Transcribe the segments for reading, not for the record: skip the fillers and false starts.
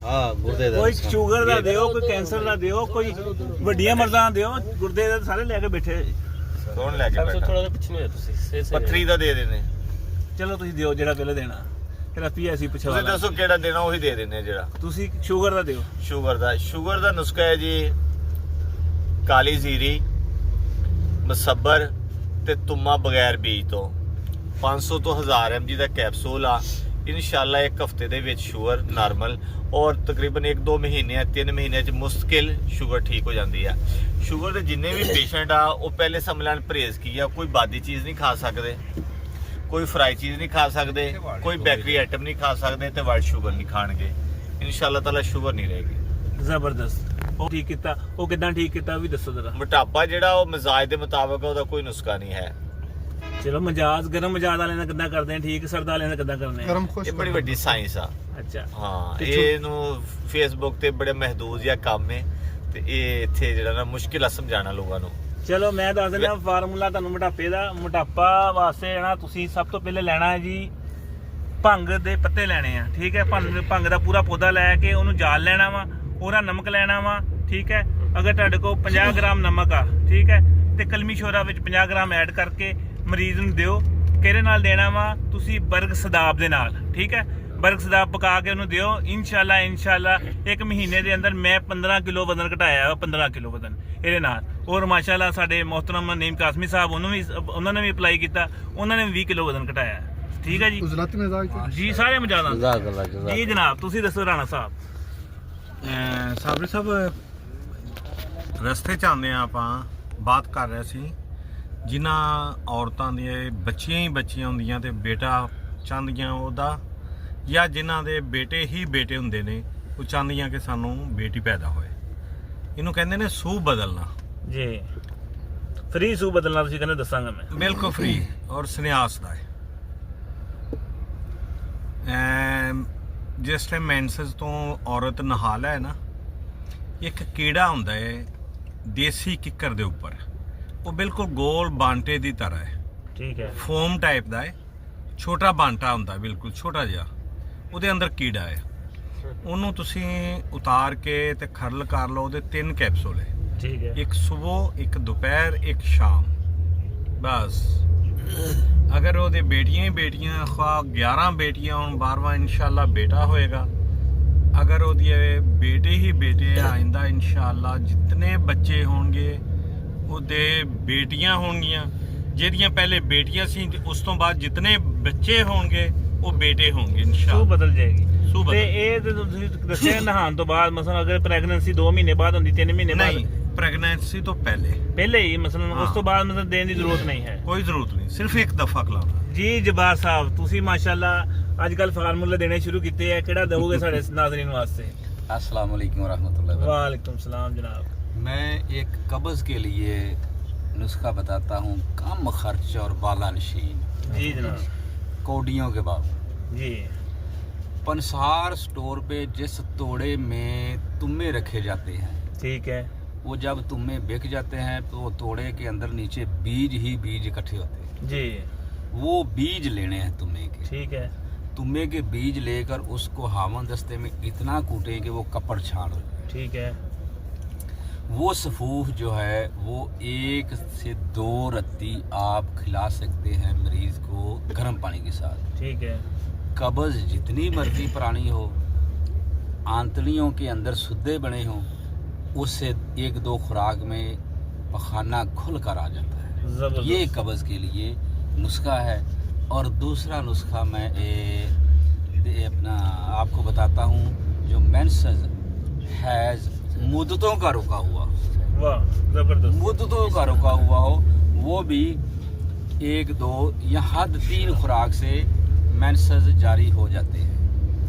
हाँ गुर्दे दा कोई शुगर दा दियो, कोई कैंसर दा दियो, कोई वड्डियां मर्जां दियो, गुर्दे दे सारे लेके बैठे। कौन लेके बैठा? थोड़ा सा पिछले हो तुसी पत्थरी दा दे देने। चलो तुसी दियो जेड़ा पहले देना, फिर आपी ऐसी ਤੁਸੀਂ पुछवा ਦੱਸੋ ਕਿਹੜਾ ਦੇਣਾ ਉਹੀ ਦੇ ਦਿੰਨੇ ਜਿਹੜਾ तुसी शुगर दा दियो। ਸ਼ੂਗਰ ਦਾ ਨੁਸਖਾ ਹੈ ਜੀ ਕਾਲੀ ਜ਼ੀਰੀ ਮਸੱਬਰ ਤੇ ਤੁਮਾ ਬਗੈਰ ਬੀਜ ਤੋਂ 500 ਤੋਂ 1000 mg ਦਾ ਕੈਪਸੂਲ ਆ ਇਨਸ਼ਾਅੱਲਾ ਇੱਕ ਹਫਤੇ ਦੇ ਵਿੱਚ ਸ਼ੂਗਰ ਨਾਰਮਲ ਔਰ ਤਕਰੀਬਨ 1-2 ਮਹੀਨੇ 3 ਮਹੀਨੇ ਚ ਮੁਸ਼ਕਿਲ ਸ਼ੂਗਰ ਠੀਕ ਹੋ ਜਾਂਦੀ ਆ। ਸ਼ੂਗਰ ਦੇ ਜਿੰਨੇ ਵੀ ਪੇਸ਼ੈਂਟ ਆ ਉਹ ਪਹਿਲੇ ਸਮਝਣ ਪਰਹੇਜ਼ ਕੀ ਆ, ਕੋਈ ਬਾਦੀ ਚੀਜ਼ ਨਹੀਂ ਖਾ ਸਕਦੇ, ਕੋਈ ਫਰਾਈ ਚੀਜ਼ ਨਹੀਂ ਖਾ ਸਕਦੇ, ਕੋਈ ਬੇਕਰੀ ਆਈਟਮ ਨਹੀਂ ਖਾ ਸਕਦੇ ਤੇ ਵਾਈਟ ਸ਼ੂਗਰ ਨਹੀਂ ਖਾਣਗੇ। ਇਨਸ਼ਾਅੱਲਾ ਤਾਲਾ ਸ਼ੂਗਰ ਨਹੀਂ ਰਹੇਗੀ। ਜ਼ਬਰਦਸਤ। ਉਹ ਠੀਕ ਕੀਤਾ, ਉਹ ਕਿਦਾਂ ਠੀਕ ਕੀਤਾ ਵੀ ਦੱਸੋ ਜ਼ਰਾ। ਮੋਟਾਪਾ ਜਿਹੜਾ ਉਹ ਮਿਜ਼ਾਜ ਦੇ ਮੁਤਾਬਕ ਉਹਦਾ ਕੋਈ ਨੁਸਖਾ ਨਹੀਂ ਹੈ। ਚਲੋ ਮਜਾਜ ਗਰਮ ਮਜਾਜ ਵਾਲੇ ਨਾਲ ਕਿਦਾਂ ਕਰਦੇ ਆ ਠੀਕ, ਸਰਦ ਵਾਲੇ ਨਾਲ ਕਿਦਾਂ ਕਰਨੇ ਆ? ਇਹ ਬੜੀ ਵੱਡੀ ਸਾਇੰਸ ਆ। ਅੱਛਾ ਹਾਂ ਇਹਨੂੰ ਫੇਸਬੁੱਕ ਤੇ ਬੜੇ ਮਹਦੂਦ ਜਿਹਾ ਕੰਮ ਹੈ ਤੇ ਇਹ ਇੱਥੇ ਜਿਹੜਾ ਨਾ ਮੁਸ਼ਕਿਲ ਆ ਸਮਝਾਣਾ ਲੋਕਾਂ ਨੂੰ। ਚਲੋ ਮੈਂ ਦੱਸ ਦਿੰਦਾ ਫਾਰਮੂਲਾ ਤੁਹਾਨੂੰ ਮੋਟਾਪੇ ਦਾ। ਮੋਟਾਪਾ ਵਾਸਤੇ ਨਾ ਤੁਸੀਂ ਸਭ ਤੋਂ ਪਹਿਲੇ ਲੈਣਾ ਹੈ ਜੀ ਭੰਗ ਦੇ ਪੱਤੇ ਲੈਣੇ ਆ, ਠੀਕ ਹੈ। ਭੰਗ ਦਾ ਪੂਰਾ ਪੌਦਾ ਲੈ ਕੇ ਉਹਨੂੰ ਜਾਲ ਲੈਣਾ ਵਾ, ਉਹਦਾ ਨਮਕ ਲੈਣਾ ਵਾ, ਠੀਕ ਹੈ। ਅਗਰ ਤੁਹਾਡੇ ਕੋਲ 50 ਗ੍ਰਾਮ ਨਮਕ ਆ, ਠੀਕ ਹੈ, ਤੇ ਕਲਮੀ ਸ਼ੋਰਾ ਵਿੱਚ 50 ਗ੍ਰਾਮ ਐਡ ਕਰਕੇ ਮਰੀਜ਼ ਨੂੰ ਦਿਓ। ਕਿਹਦੇ ਨਾਲ ਦੇਣਾ ਵਾ ਤੁਸੀਂ? ਬਰਗ ਸਦਾਬ ਦੇ ਨਾਲ, ਠੀਕ ਹੈ। ਬਰਗ ਸਦਾਬ ਪਕਾ ਕੇ ਉਹਨੂੰ ਦਿਓ। ਇਨਸ਼ਾਅੱਲਾ 1 ਮਹੀਨੇ ਦੇ ਅੰਦਰ ਮੈਂ 15 ਕਿਲੋ ਵਜ਼ਨ ਘਟਾਇਆ, 15 ਕਿਲੋ ਵਜ਼ਨ ਇਹਦੇ ਨਾਲ। ਔਰ ਮਾਸ਼ਾਅੱਲਾ ਸਾਡੇ ਮੋਹਤਰਮ ਨਈਮ ਕਾਸਮੀ ਸਾਹਿਬ ਉਹਨਾਂ ਨੇ ਵੀ ਅਪਲਾਈ ਕੀਤਾ, ਉਹਨਾਂ ਨੇ ਵੀ 20 ਕਿਲੋ ਵਜ਼ਨ ਘਟਾਇਆ, ਠੀਕ ਹੈ ਜੀ। ਜੀ ਸਾਰੇ ਮਜਾਦਾਂ ਜੀ ਜਨਾਬ। ਤੁਸੀਂ ਦੱਸੋ ਰਾਣਾ ਸਾਹਿਬ। ਸਾਬਰੀ ਸਾਹਿਬ ਰਸਤੇ 'ਚ ਆਉਂਦੇ ਆ ਆਪਾਂ ਬਾਤ ਕਰ ਰਹੇ ਸੀ ਜਿਨ੍ਹਾਂ ਔਰਤਾਂ ਦੀਆਂ ਬੱਚੀਆਂ ਹੀ ਬੱਚੀਆਂ ਹੁੰਦੀਆਂ ਤੇ ਬੇਟਾ ਚਾਹੁੰਦੀਆਂ ਉਹਦਾ, ਜਾਂ ਜਿਨ੍ਹਾਂ ਦੇ ਬੇਟੇ ਹੀ ਬੇਟੇ ਹੁੰਦੇ ਨੇ ਉਹ ਚਾਹੁੰਦੀਆਂ ਕਿ ਸਾਨੂੰ ਬੇਟੀ ਪੈਦਾ ਹੋਏ। ਇਹਨੂੰ ਕਹਿੰਦੇ ਨੇ ਸੂਹ ਬਦਲਣਾ ਜੀ। ਫ੍ਰੀ ਸੂਹ ਬਦਲਣਾ ਤੁਸੀਂ ਕਹਿੰਦੇ ਦੱਸਾਂਗਾ ਮੈਂ। ਬਿਲਕੁਲ ਫ੍ਰੀ ਔਰ ਸੰਨਿਆਸ ਦਾ ਹੈ। ਜਿਸ ਟਾਈਮ ਮੈਂਸਸ ਤੋਂ ਔਰਤ ਨਹਾ ਲੈ ਨਾ, ਇੱਕ ਕੀੜਾ ਹੁੰਦਾ ਹੈ ਦੇਸੀ ਕਿੱਕਰ ਦੇ ਉੱਪਰ, ਉਹ ਬਿਲਕੁਲ ਗੋਲ ਬਾਂਟੇ ਦੀ ਤਰ੍ਹਾਂ ਹੈ, ਠੀਕ ਹੈ। ਫੋਮ ਟਾਈਪ ਦਾ ਹੈ, ਛੋਟਾ ਬਾਂਟਾ ਹੁੰਦਾ ਬਿਲਕੁਲ ਛੋਟਾ ਜਿਹਾ, ਉਹਦੇ ਅੰਦਰ ਕੀੜਾ ਹੈ। ਉਹਨੂੰ ਤੁਸੀਂ ਉਤਾਰ ਕੇ ਤੇ ਖਰਲ ਕਰ ਲਓ। ਉਹਦੇ 3 ਕੈਪਸੂਲ ਹੈ, ਠੀਕ ਹੈ। ਇੱਕ ਸਵੇਰ, ਇੱਕ ਦੁਪਹਿਰ, ਇੱਕ ਸ਼ਾਮ, ਬਸ। ਅਗਰ ਉਹਦੇ ਬੇਟੀਆਂ ਹੀ ਬੇਟੀਆਂ, ਖਾ 11 ਬੇਟੀਆਂ ਹੋਣ, 12ਵਾਂ ਇਨਸ਼ਾਅੱਲਾ ਬੇਟਾ ਹੋਏਗਾ। ਅਗਰ ਉਹਦੀ ਬੇਟੇ ਹੀ ਬੇਟੇ ਆਇੰਦਾ ਇਨਸ਼ਾਅੱਲਾ ਜਿਤਨੇ ਬੱਚੇ ਹੋਣਗੇ ਉਹਦੇ ਬੇਟੀਆਂ ਹੋਣਗੀਆਂ। ਜਿਹੜੀਆਂ ਪਹਿਲੇ ਬੇਟੀਆਂ ਸੀ ਉਸ ਤੋਂ ਬਾਅਦ ਜਿਤਨੇ ਬੱਚੇ ਹੋਣਗੇ ਉਹ ਬੇਟੇ ਹੋਣਗੇ ਇਨਸ਼ਾਅੱਲਾ। ਸੂਹ ਬਦਲ ਜਾਏਗੀ। ਤੇ ਇਹ ਤੁਸੀਂ ਦੱਸਿਆ ਨਹਾਉਣ ਤੋਂ ਬਾਅਦ, ਮਸਲਨ ਅਗਰ ਪ੍ਰੈਗਨੈਂਸੀ 2 ਮਹੀਨੇ ਬਾਅਦ ਹੁੰਦੀ, 3 ਮਹੀਨੇ ਬਾਅਦ? ਨਹੀਂ, ਪ੍ਰੈਗਨੈਂਸੀ ਤੋਂ ਪਹਿਲੇ ਹੀ ਮਸਲਨ ਉਸ ਤੋਂ ਬਾਅਦ ਮਤਲਬ ਦੇਣ ਦੀ ਜ਼ਰੂਰਤ ਨਹੀਂ ਹੈ? ਕੋਈ ਜ਼ਰੂਰਤ ਨਹੀਂ, ਸਿਰਫ ਇੱਕ ਦਫਾ ਖਿਲਾਉਣਾ। ਜੀ ਜਬਾਰ ਸਾਹਿਬ ਤੁਸੀਂ ਮਾਸ਼ਾਅੱਲਾ ਅੱਜ ਕੱਲ ਫਾਰਮੂਲੇ ਦੇਣੇ ਸ਼ੁਰੂ ਕੀਤੇ ਆ, ਕਿਹੜਾ ਦਵੋਗੇ ਸਾਡੇ ਨਾਜ਼ਰੀਨ वास्ते? अस्सलाम वालेकुम वरहमतुल्लाह। वालेकुम सलाम जनाब। मैं एक कब्ज़ के लिए नुस्खा बताता हूँ, कम खर्च और बाला नशीन। जी जनाब। कौडियों के बाबू जी। पंसार स्टोर पे जिस तोड़े में तुम्बे रखे जाते हैं, ठीक है, वो जब तुम्बे बिक जाते हैं तो तोड़े के अंदर नीचे बीज ही बीज इकट्ठे होते हैं जी। वो बीज लेने हैं तुम्बे के। ठीक है। तुम्बे के बीज लेकर उसको हामन दस्ते में इतना कूटें कि वो कपड़ छाड़ हो जाए। ठीक है। वो सफूफ जो है वो 1 से 2 रत्ती आप खिला सकते हैं मरीज को गर्म पानी के साथ। ठीक है। कब्ज़ जितनी मर्जी पुरानी हो, आंतड़ियों के अंदर सुद्दे बने हों, उससे 1-2 खुराक में पखाना खुल कर आ जाता है। ये कब्ज़ के लिए नुस्खा है। और दूसरा नुस्खा मैं अपना आपको बताता हूँ, जो मेंसेस हैज़ मुद्दतों का रुका हुआ, वाह ज़बरदस्त, मुद्दतों का रुका हुआ हो, वो भी 1-2 या हद 3 खुराक से मेंसेस जारी हो जाते हैं।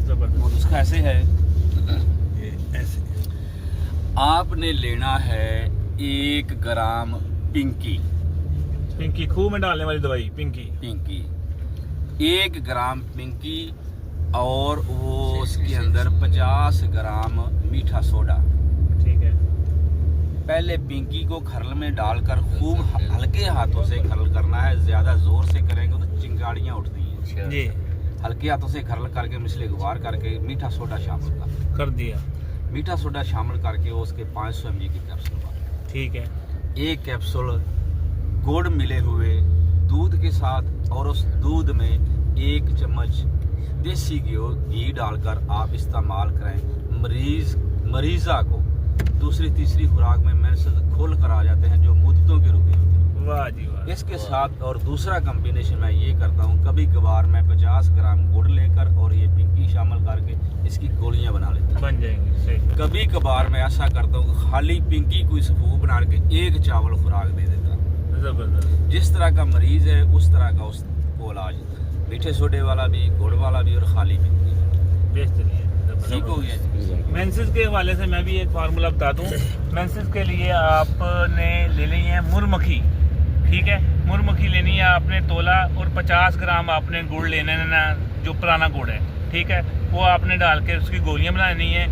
ज़बरदस्त। वो नुस्खा ऐसे है, ऐसे आपने लेना है 1 ग्राम पिंकी। पिंकी खूह में डालने वाली दवाई पिंकी 1 ग्राम पिंकी, और वो उसके अंदर 50 ग्राम मीठा सोडा। ठीक है। पहले पिंकी को खरल में डालकर खूब हल्के हाथों से खरल करना है, ज़्यादा ज़ोर से करेंगे तो चिंगाड़ियाँ उठती हैं जी। हल्के हाथों से खरल करके मिसले गुबार करके मीठा सोडा शामिल कर दिया। मीठा सोडा शामिल करके उसके 500 mg की कैप्सूल बना। ठीक है। एक कैप्सूल गुड़ मिले हुए दूध के साथ और उस दूध में 1 चम्मच देसी घी डालकर आप इस्तेमाल करें। मरीज़ा को दूसरी तीसरी खुराक में मेंसेस खुल कर आ जाते हैं जो मुद्दतों के रुके होते हैं। वाह जी वाह। इसके साथ और दूसरा कॉम्बिनेशन मैं ये करता हूँ, कभी कभार मैं 50 ग्राम गुड़ लेकर और ये पिंकी शामिल करके इसकी गोलियां बना लेता हूँ। बन जाएंगी सही। कभी कभार मैं ऐसा करता हूँ, खाली पिंकी कोई सफूफ बना के 1 चावल खुराक दे देता हूँ। जबरदस्त। जिस तरह का मरीज है उस तरह का उसको इलाज, मीठे सोडे वाला भी, गुड़ वाला भी और खाली पिंकी। बेहतरीन है। ठीक हो गया जी। मेंसेस के हवाले से मैं भी एक फार्मूला बता दूं। मेंसेस के लिए आपने ले ली है मुरमक्खी, ठीक है। मुरमक्खी लेनी है आपने तोला, और 50 ग्राम आपने गुड़ लेना है ना, जो पुराना गुड़ है, ठीक है। वो आपने डाल के उसकी गोलियां बनानी है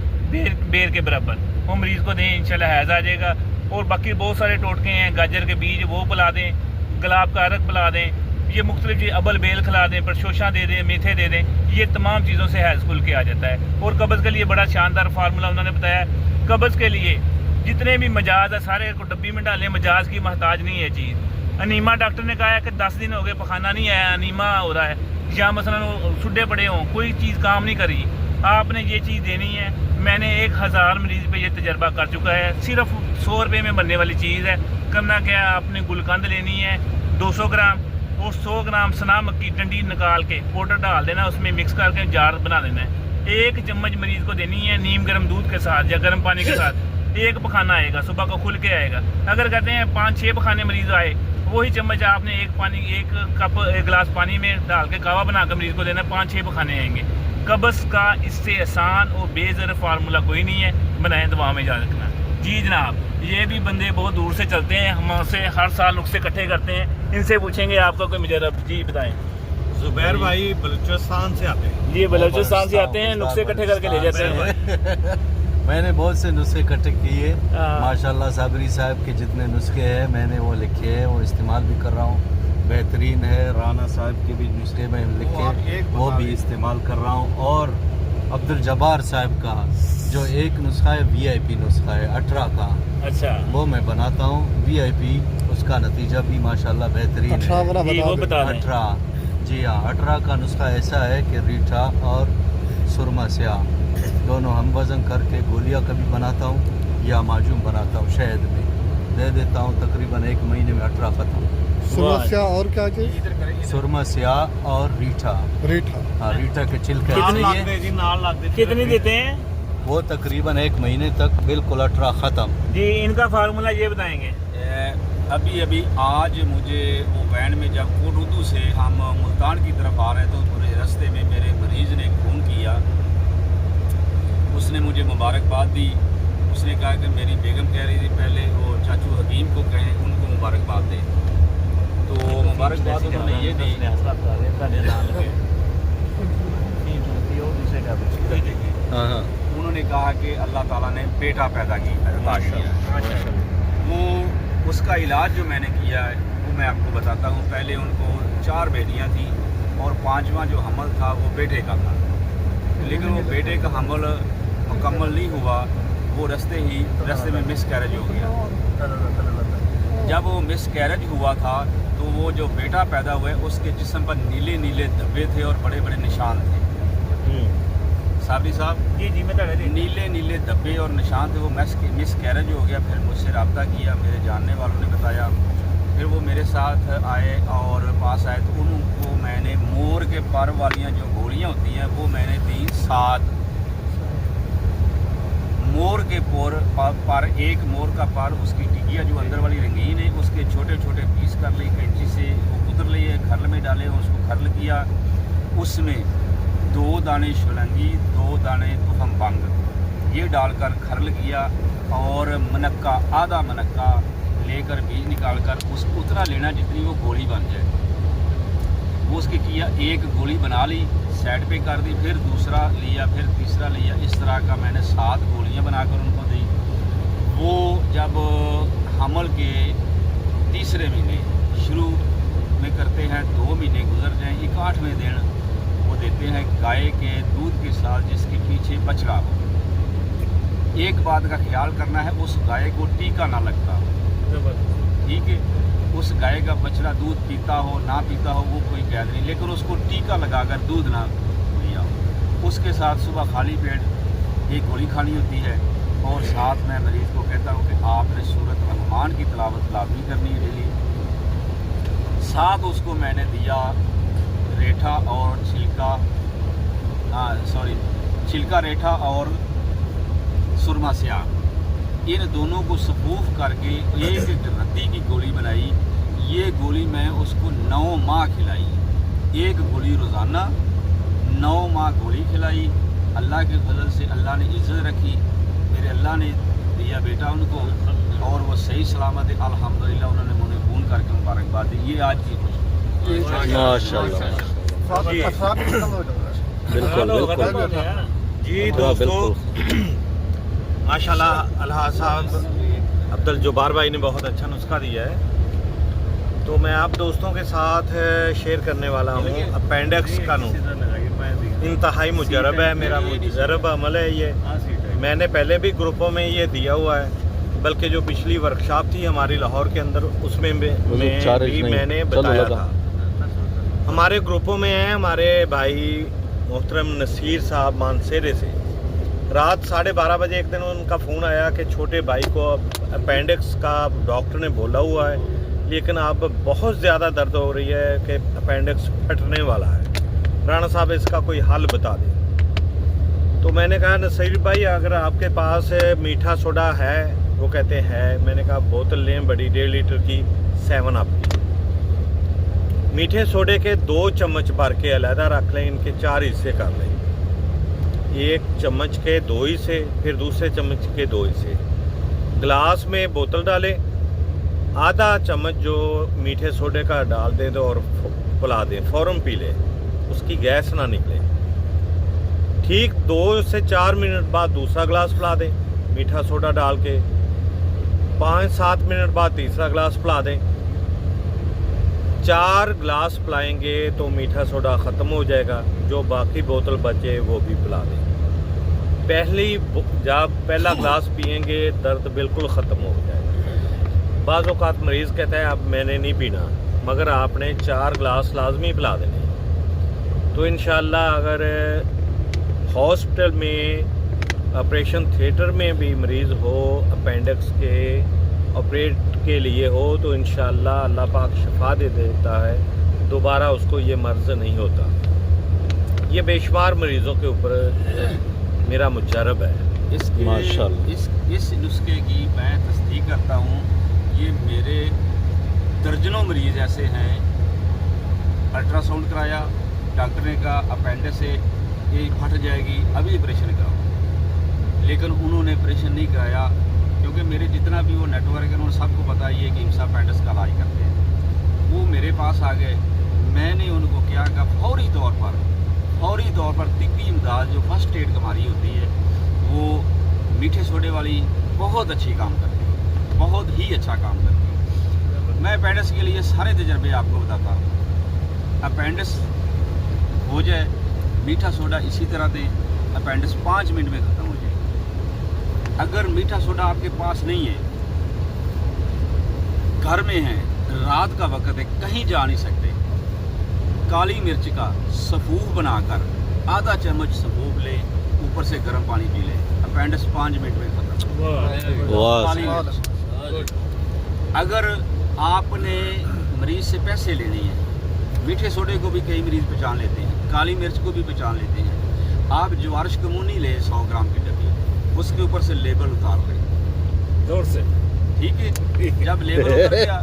बेर के बराबर। वो मरीज़ को दें, इंशाल्लाह हैज़ आ जाएगा। और बाकी बहुत सारे टोटके हैं, गाजर के बीज वो पिला दें, गुलाब का अरक पिला दें, ये मुख्तलिफ चीज़, अबल बेल खिला दें, परशोशा दे दें, मेथे दे दें, ये तमाम चीज़ों से हैज़ खुल के आ जाता है। और कब्ज़ के लिए बड़ा शानदार फार्मूला उन्होंने बताया। कब्ज़ के लिए जितने भी मजाज है सारे को डब्बी में डालें, मजाज की मोहताज नहीं है चीज़। अनीमा डॉक्टर ने कहा है कि 10 दिन हो गए पखाना नहीं आया, अनीमा हो रहा है, या मसलन सुड्डे पड़े हों, कोई चीज़ काम नहीं करी, आपने ये चीज़ देनी है। मैंने 1000 मरीज़ पे ये तजर्बा कर चुका है। सिर्फ 100 रुपये में बनने वाली चीज़ है। करना क्या है, आपने गुलकंद लेनी है 200 ग्राम, और 100 ग्राम सना मक्की डंडी निकाल के पाउडर डाल देना, उसमें मिक्स करके जार बना देना है। 1 चम्मच मरीज़ को देनी है नीम गर्म दूध के साथ या गर्म पानी के साथ। 1 पखाना आएगा, सुबह को खुल के आएगा। अगर कहते हैं 5-6 पखाने मरीज़ आए, वही चम्मच आपने 1 कप 1 गिलास पानी में डाल के कावा बनाकर मरीज़ को देना, 5-6 पखाने आएंगे। कब्ज़ का इससे आसान और बेज़र फार्मूला कोई नहीं है। बनाएं दुआ में याद रखना। जी जनाब, ये भी बंदे बहुत दूर से चलते हैं, हमसे हर साल नुस्खे इकट्ठे करते हैं। इनसे पूछेंगे आपका कोई मुजरब। जी बताएं। जुबैर भाई बलूचिस्तान से आते हैं। जी बलूचिस्तान से आते हैं, नुस्खे इकट्ठे करके ले जाते हैं। मैंने बहुत से नुस्खे इकट्ठे किए हाँ। माशाल्लाह। साबरी साहब के जितने नुस्खे हैं मैंने वो लिखे हैं, वो इस्तेमाल भी कर रहा हूँ, बेहतरीन है। राना साहब के भी नुस्खे में लिखे, वो भी इस्तेमाल कर रहा हूँ। और अब्दुल जब्बार साहब का जो एक नुस्खा है VIP नुस्खा है 18 का, अच्छा, वो मैं बनाता हूँ VIP। उसका नतीजा भी माशाल्लाह बेहतरीन है। जी वो बता दें। 18, जी हाँ, 18 का नुस्खा ऐसा है कि रीठा और सुरमा स्याह दोनों हम वज़न करके गोलियां कभी बनाता हूँ या माजूम बनाता हूँ, शहद में दे देता हूँ। तकरीबन 1 महीने में 18 ख़त्म। समस्या और क्या के सुरमा स्याह और रीठा। रीठा हाँ, रीठा के छिलके कितनी देते हैं? वो तकरीबन 1 महीने तक बिल्कुल 18 ख़त्म। जी इनका फार्मूला ये बताएंगे। अभी आज मुझे वो वैन में जब कोटउर्दू से हम मुल्तान की तरफ आ रहे थे, तो पूरे रास्ते में मेरे मरीज़ ने फ़ोन किया। उसने मुझे मुबारकबाद दी। उसने कहा कि मेरी बेगम कह रही थी पहले वो चाचू हकीम को कहें, उनको मुबारकबाद दें। तो मुबारकबाद उन्होंने ये दी। हाँ, उन्होंने कहा कि अल्लाह ताला ने बेटा पैदा किया। वो उसका इलाज जो मैंने किया है वो मैं आपको बताता हूँ। पहले उनको 4 बेटियाँ थी और 5वां जो हमल था वो बेटे का था, लेकिन वो बेटे का हमल मुकम्मल नहीं हुआ। वो रास्ते में मिस कैरेज हो गया। जब वो मिस कैरेज हुआ था तो वो जो बेटा पैदा हुआ है उसके जिस्म पर नीले नीले धब्बे थे और बड़े बड़े निशान थे। साबरी साहब, जी मैं नीले नीले धब्बे और निशान थे। वो मिस कैरेज हो गया। फिर मुझसे रब्ता किया, मेरे जानने वालों ने बताया। फिर वो मेरे साथ आए और पास आए तो उनको मैंने मोर के पर वालियाँ जो गोलियाँ होती हैं वो मैंने दी 7। मोर के पर एक मोर का पर, उसकी टिकिया जो अंदर वाली रंगीन है उसके छोटे छोटे पीस कर ली, कैंची से वो कुतर लिए, खरल में डाले, उसको खरल किया। उसमें 2 दाने शुलंगी, 2 दाने तुखम बंग ये डालकर खरल किया और मनक्का, आधा मनक्का लेकर बीज निकाल कर उसको उतना लेना जितनी वो गोली बन जाए। वो उसकी किया, 1 गोली बना ली, साइड पे कर दी, फिर दूसरा लिया, फिर तीसरा लिया। इस तरह का मैंने 7 गोलियां बनाकर उनको दी। वो जब हमल के तीसरे महीने शुरू में करते हैं, 2 महीने गुजर जाएँ, 8वें दिन वो वो देते हैं गाय के दूध के साथ जिसके पीछे बछड़ा हो। एक बात का ख्याल करना है, उस गाय को टीका ना लगता हो, ठीक है। उस गाय का बछड़ा दूध पीता हो ना पीता हो वो कोई कैद नहीं, लेकिन उसको टीका लगाकर दूध ना पिया हो। उसके साथ सुबह खाली पेट एक गोली खानी होती है, और साथ में मरीज़ को कहता हूँ कि आपने सूरत रहमान की तिलावत लाजमी करनी है डेली। साथ उसको मैंने दिया रेठा और छिलका, छिलका रेठा और सुरमा स्याह, इन दोनों को सफूफ करके एक रत्ती की गोली बनाई। ये गोली मैं उसको 9 माह खिलाई, एक गोली रोज़ाना 9 माह गोली खिलाई। अल्लाह के फजल से अल्लाह ने इज़्ज़त रखी, मेरे अल्लाह ने दिया बेटा उनको, और वो सही सलामत है अल्हम्दुलिल्लाह। उन्होंने मुझे फ़ोन करके मुबारकबाद दी। ये आज की खुशी। माशाल्लाह। बिल्कुल जी दोस्तों, माशाल्लाह अल्लाह साहब अब्दुल जब्बार भाई ने बहुत अच्छा नुस्खा दिया है, तो मैं आप दोस्तों के साथ शेयर करने वाला हूँ। अपेंडिक्स का इंतहाई मुजरब है, मेरा मुजरब अमल है ये। मैंने पहले भी ग्रुपों में ये दिया हुआ है, बल्कि जो पिछली वर्कशॉप थी हमारी लाहौर के अंदर उसमें भी मैंने बताया था। हमारे ग्रुपों में हैं हमारे भाई मोहतरम नसीर साहब मानसेरे से। रात 12:30 बजे एक दिन उनका फ़ोन आया कि छोटे भाई को अपेंडिक्स का डॉक्टर ने बोला हुआ है, लेकिन अब बहुत ज़्यादा दर्द हो रही है कि अपेंडिक्स फटने वाला है, राणा साहब इसका कोई हल बता दें। तो मैंने कहा नसीर भाई अगर आपके पास मीठा सोडा है, वो कहते हैं। मैंने कहा बोतल लें बड़ी 1.5 लीटर की 7 अप की। मीठे सोडे के 2 चम्मच भर के अलहदा रख लें, इनके 4 हिस्से कर लें, 1 चम्मच के 2 हिस्से, फिर दूसरे चम्मच के 2 हिस्से। गिलास में बोतल डालें, आधा चम्मच जो मीठे सोडे का डाल दें तो और पिला दें, फ़ौरन पी लें, उसकी गैस ना निकले। ठीक 2 से 4 मिनट बाद दूसरा गिलास पिला दें मीठा सोडा डाल के, 5-7 मिनट बाद तीसरा गिलास पिला दें। 4 गिलास पिलाएंगे तो मीठा सोडा ख़त्म हो जाएगा, जो बाकी बोतल बचे वो भी पिला दें। जब पहला गिलास पिएंगे दर्द बिल्कुल ख़त्म हो जाएगा। बाज़ औक़ात मरीज़ कहता है अब मैंने नहीं पीना, मगर आपने 4 गिलास लाजमी पिला देने। तो इंशाअल्लाह अगर हॉस्पिटल में ऑपरेशन थिएटर में भी मरीज़ हो, अपेंडिक्स के ऑपरेट के लिए हो, तो इंशाअल्लाह अल्लाह पाक शिफा दे देता है, दोबारा उसको ये मर्ज़ नहीं होता। ये बेशुमार मरीज़ों के ऊपर मेरा मुजरब है। इस नुस्खे की मैं तस्दीक करता हूँ। ये मेरे दर्जनों मरीज़ ऐसे हैं, अल्ट्रासाउंड कराया, डॉक्टर ने कहा अपेंडिक्स से ये फट जाएगी, अभी ऑपरेशन कराओ, लेकिन उन्होंने ऑपरेशन नहीं कराया, क्योंकि मेरे जितना भी वो नेटवर्क है उन सबको पता ही है कि इम्सा अपेंडिक्स का इलाज करते हैं। वो मेरे पास आ गए, मैंने उनको क्या कहा फौरी तौर पर तिब्बी इमदाद जो फर्स्ट एड हमारी होती है वो मीठे सोडे वाली बहुत अच्छी काम करती है, बहुत ही अच्छा काम करती है। मैं अपेंडिक्स के लिए सारे तजर्बे आपको बताता हूँ। अपेंडिक्स हो जाए मीठा सोडा इसी तरह दें, अपेंडिक्स 5 मिनट में ख़त्म हो जाए। अगर मीठा सोडा आपके पास नहीं है, घर में है, रात का वक्त है, कहीं जा नहीं सकते, काली मिर्च का सफूफ बनाकर आधा चम्मच सफूफ ले, ऊपर से गर्म पानी पी ले, अपेंडिक्स 5 मिनट में खत्म। काली मिर्च। अगर आपने मरीज़ से पैसे लेने हैं, मीठे सोडे को भी कई मरीज़ पहचान लेते हैं, काली मिर्च को भी पहचान लेते हैं, आप जवारिश कमूनी ले 100 ग्राम की डब्बी, उसके ऊपर से लेबल उतार लें जोर से, ठीक है। जब लेबल उतर गया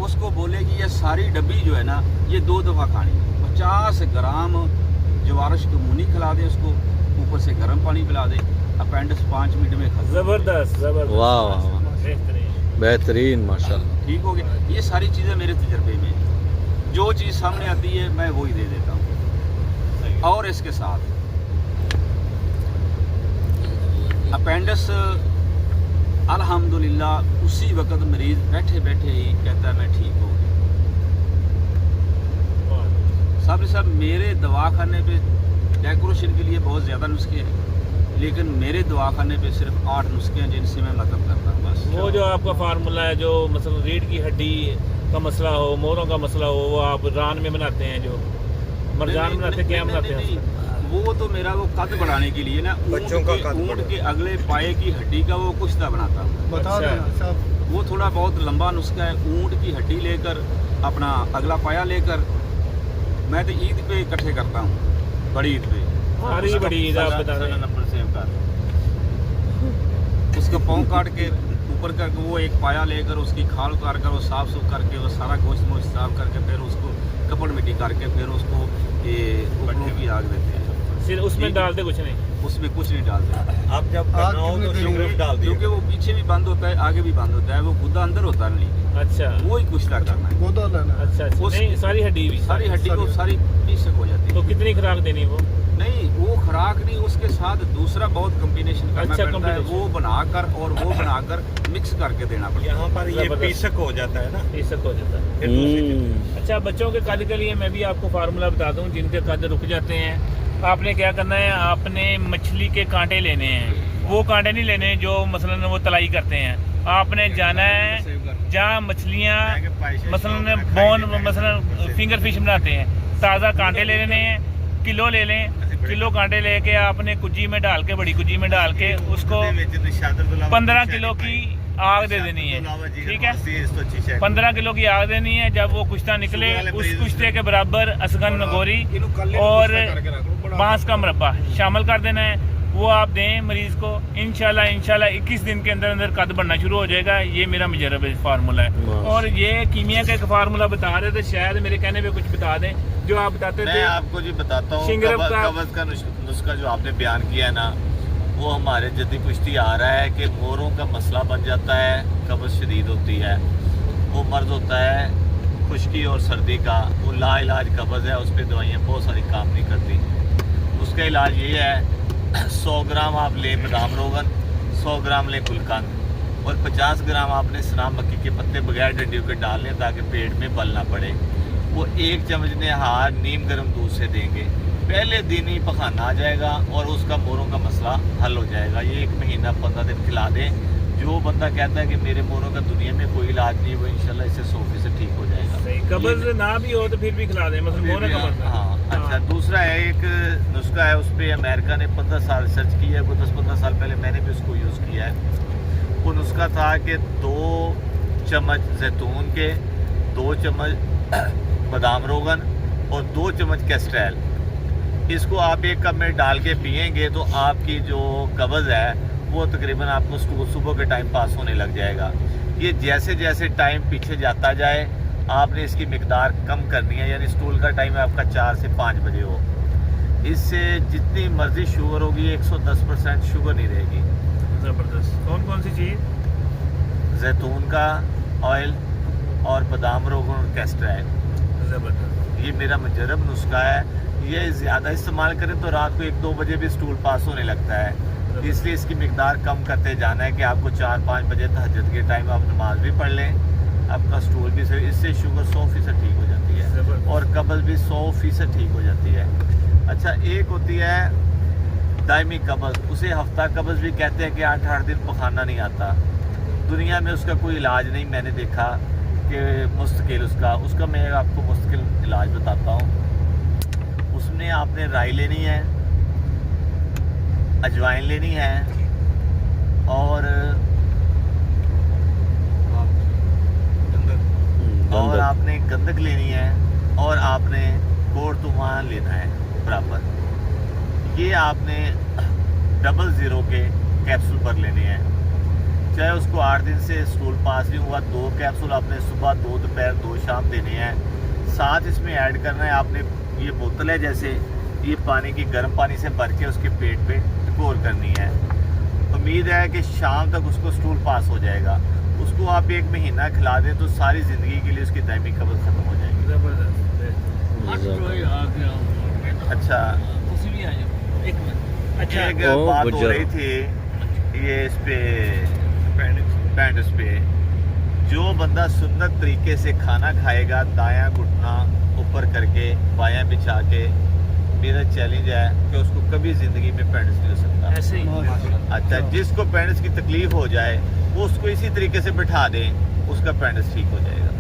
उसको बोलेगी ये सारी डब्बी जो है ना ये 2 दफ़ा खानी है। 50 ग्राम जवारिश कमूनी खिला दें उसको, ऊपर से गर्म पानी पिला दें, अपेंडिक्स 5 मिनट में खत्म। ज़बरदस्त। वाह बेहतरीन माशाल्लाह। ठीक हो गया। ये सारी चीज़ें मेरे तजर्बे में, जो चीज़ सामने आती है मैं वही दे देता हूँ। और इसके साथ अपेंडिक्स अल्हम्दुलिल्लाह उसी वक्त मरीज़ बैठे बैठे ही कहता है मैं ठीक हो गया। साहब मेरे दवाखाने पे डेकोरेशन के लिए बहुत ज़्यादा नुस्खे हैं, लेकिन मेरे दवाखाने पे सिर्फ 8 नुस्खे हैं जिनसे मैं मतलब करता हूँ बस। वो जो आपका फार्मूला है, जो मसलन रीढ़ की हड्डी का मसला हो, मोरों का मसला हो, वो आप रान में बनाते हैं, जो मरजान बनाते हैं, क्या बनाते हैं? वो तो मेरा वो कद बढ़ाने के लिए ना, ऊँट के अगले पाए की हड्डी का वो कुश्ता बनाता हूँ। बता अच्छा। देना साहब। वो थोड़ा बहुत लंबा नुस्खा है। ऊँट की हड्डी लेकर अपना अगला पाया लेकर मैं तो ईद पे इकट्ठे करता हूँ, बड़ी ईद पे। सारी बड़ी ईद आप बता रहे हैं। नंबर सेव कर। उसका पाँव काट के ऊपर करके वो एक पाया लेकर उसकी खाल उतार कर वो साफ सुफ करके वो सारा गोश्त मोश्त साफ करके फिर उसको कपड़ मिट्टी करके फिर उसको ये उपलों की आग देते हैं। सिर्फ उसमें डालते कुछ नहीं? उसमें कुछ नहीं डालते, आप जब बनाओ तो शुगर डाल दियो। क्योंकि वो पीछे भी बंद होता है, आगे भी बंद होता है, वो गुद्दा अंदर होता है नहीं, अच्छा वो ही कुश्ता करना है। गोदा लेना है। अच्छा उस- नहीं, सारी हड्डी भी? सारी हड्डी को सारी पीसक हो जाती तो है। कितनी खुराक देनी वो? नहीं वो खुराक नहीं, उसके साथ दूसरा बहुत कॉम्बिनेशन करना अच्छा, पड़ता है, combination। वो बनाकर और वो बनाकर मिक्स करके देना पड़ता है। यहाँ पर ये जबरदस्त। पीसक हो जाता है ना, ये सब हो जाता है। फिर दूसरी चीज़। अच्छा, बच्चों के कद के लिए मैं भी आपको फार्मूला बता दूं, जिनके कद रुक जाते हैं। आपने क्या करना है, आपने मछली के कांटे लेने हैं। वो कांटे नहीं लेने जो मसलन वो तलाई करते हैं। आपने जाना है जहाँ मछलियाँ मसलन बोन मसलन फिंगर फिश बनाते हैं, ताज़ा कांटे ले लेने हैं, किलो ले लें। किलो कांटे लेके आपने कुजी में डाल के, बड़ी कुजी में डाल के उसको 15 किलो की आग दे देनी है, ठीक है? 15 किलो की आग देनी है। जब वो कुश्ता निकले, उस कुश्ते के बराबर असगन नगोरी और बांस का मुरब्बा शामिल कर देना है। वो आप दें मरीज को, इंशाल्लाह 21 दिन के अंदर अंदर कद बढ़ना शुरू हो जाएगा। ये मेरा मुजरब फार्मूला है। और ये कीमिया का एक फार्मूला बता रहे थे, शायद मेरे कहने पे कुछ बता दें जो आप बताते मैं थे। आपको जी बताता हूँ, शिंगरब का- कब्ज़ का नुस्खा जो आपने बयान किया है ना, वो हमारे जद्दी पुश्ती आ रहा है कि मोरों का मसला बन जाता है, कब्ज़ शदीद होती है, वो मर्द होता है खुश्की और सर्दी का, वो लाइलाज कब्ज़ है, उस पर दवाइयाँ बहुत सारी काम नहीं करती। उसका इलाज ये है, 100 ग्राम आप लें बादाम रोगन, 100 ग्राम लें गुलकंद और 50 ग्राम आपने सनाम मक्की के पत्ते बगैर डंडियों के डाल लें ताकि पेट में बल ना पड़े। वो 1 चम्मच नहार नीम गर्म दूध से देंगे, पहले दिन ही पखाना आ जाएगा और उसका मोरों का मसला हल हो जाएगा। ये 1 महीना 15 दिन खिला दें। जो बंदा कहता है कि मेरे मोरों का दुनिया में कोई इलाज नहीं, वो इंशाल्लाह इससे 100% ठीक हो जाएगा। कब्ज ना भी हो तो फिर भी खिला दें, मतलब मोहर का मसला। हाँ, अच्छा दूसरा है एक नुस्खा है, उस पर अमेरिका ने 15 साल रिसर्च की है, वो 10-15 साल पहले मैंने भी उसको यूज़ किया है। वो नुस्खा था कि 2 चम्मच जैतून के, 2 चम्मच बादाम रोगन और 2 चम्मच कैस्ट्रेल, इसको आप एक कप में डाल के पिएंगे तो आपकी जो कब्ज़ है वो तकरीबन आपको सुबह के टाइम पास होने लग जाएगा। ये जैसे जैसे टाइम पीछे जाता जाए आपने इसकी मिकदार कम करनी है, यानी स्टूल का टाइम आपका 4 से 5 बजे हो। इससे जितनी मर्जी शुगर होगी 110% शुगर नहीं रहेगी। ज़बरदस्त। कौन कौन सी चीज़? जैतून का ऑयल और बादाम रोगन और कैस्ट्रेल, ज़बरदस्त। ये मेरा मुजरब नुस्खा है। ये ज़्यादा इस्तेमाल करें तो रात को 1-2 बजे भी स्टूल पास होने लगता है, इसलिए इसकी मिकदार कम करते जाना है कि आपको 4-5 बजे तहज्जुद के टाइम आप नमाज भी पढ़ लें, आपका स्टूल भी सही, इससे शुगर 100% ठीक हो जाती है और कब्ज़ भी 100% ठीक हो जाती है। अच्छा, एक होती है दायमी कब्ज़, उसे हफ्ता कब्ज़ भी कहते हैं कि 8-8 दिन पखाना नहीं आता। दुनिया में उसका कोई इलाज नहीं मैंने देखा कि मुस्तकिल उसका मैं आपको मुस्तकिल इलाज बताता हूँ। उसमें आपने राई लेनी है, अजवाइन लेनी है और आपने गंदक लेनी है और आपने कोड़तुमान लेना है बराबर। ये आपने 00 के कैप्सूल पर लेने हैं, चाहे उसको 8 दिन से स्टूल पास नहीं हुआ, 2 कैप्सूल आपने सुबह, 2 दोपहर, 2 शाम देने हैं। साथ इसमें ऐड करना है आपने, ये बोतल है जैसे, ये पानी की गर्म पानी से भर के उसके पेट पे टकोर करनी है। उम्मीद है कि शाम तक उसको स्टूल पास हो जाएगा। उसको आप 1 महीना खिला दें तो सारी ज़िंदगी के लिए उसकी दायमी कब्ज़ ख़त्म हो जाएगी। अच्छा, अच्छा, एक बात हो रही थी ये इस पे बैंड पे जो बंदा सुन्नत तरीके से खाना खाएगा, दायां घुटना ऊपर करके बायां बिछा के, मेरा चैलेंज है कि उसको कभी ज़िंदगी में पेंडिस नहीं हो सकता। ऐसे ही अच्छा, जिसको पेंडिस की तकलीफ हो जाए वो उसको इसी तरीके से बिठा दें, उसका पेंडिस ठीक हो जाएगा।